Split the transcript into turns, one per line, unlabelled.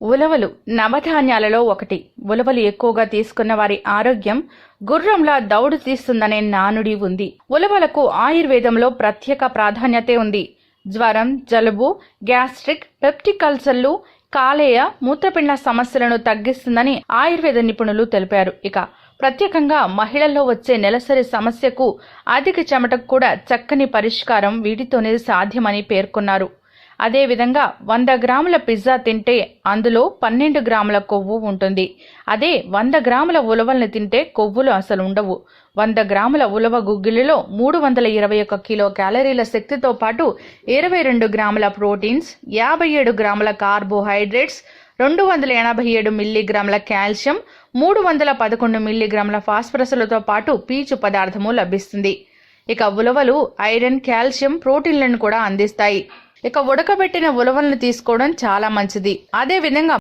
ఉలవలు నవధాన్యాలలో ఒకటి. ఉలవలు ఎక్కువగా తీసుకున్న వారి ఆరోగ్యం గుర్రంలా దౌడు తీస్తుందనే నానుడి ఉంది. ఉలవలకు ఆయుర్వేదంలో ప్రత్యేక ప్రాధాన్యత ఉంది. జ్వరం, జలుబు, గ్యాస్ట్రిక్, పెప్టిక్ అల్సర్లు, కాలేయ, మూత్రపిండ సమస్యలను తగ్గిస్తుందని ఆయుర్వేద నిపుణులు తెలిపారు. ఇక ప్రత్యేకంగా మహిళల్లో వచ్చే నెలసరి సమస్యకు, అధిక చెమటకు కూడా చక్కని పరిష్కారం వీటితోనే సాధ్యమని పేర్కొన్నారు. అదేవిధంగా 100 గ్రాముల పిజ్జా తింటే అందులో 12 గ్రాముల కొవ్వు ఉంటుంది. అదే 100 గ్రాముల ఉలవల్ని తింటే కొవ్వులు అసలు ఉండవు. 100 గ్రాముల ఉలవ గుగ్గిలిలో 321 కిలో క్యాలరీల శక్తితో పాటు 22 గ్రాముల ప్రోటీన్స్, 57 గ్రాముల కార్బోహైడ్రేట్స్, 287 మిల్లీగ్రాముల కాల్షియం, 311 మిల్లీగ్రాముల ఫాస్ఫరస్లతో పాటు పీచు పదార్థము లభిస్తుంది. ఇక ఉలవలు ఐరన్, కాల్షియం, ప్రోటీన్లను కూడా అందిస్తాయి. ఇక ఉడకబెట్టిన ఉలవలను తీసుకోవడం చాలా మంచిది. అదేవిధంగా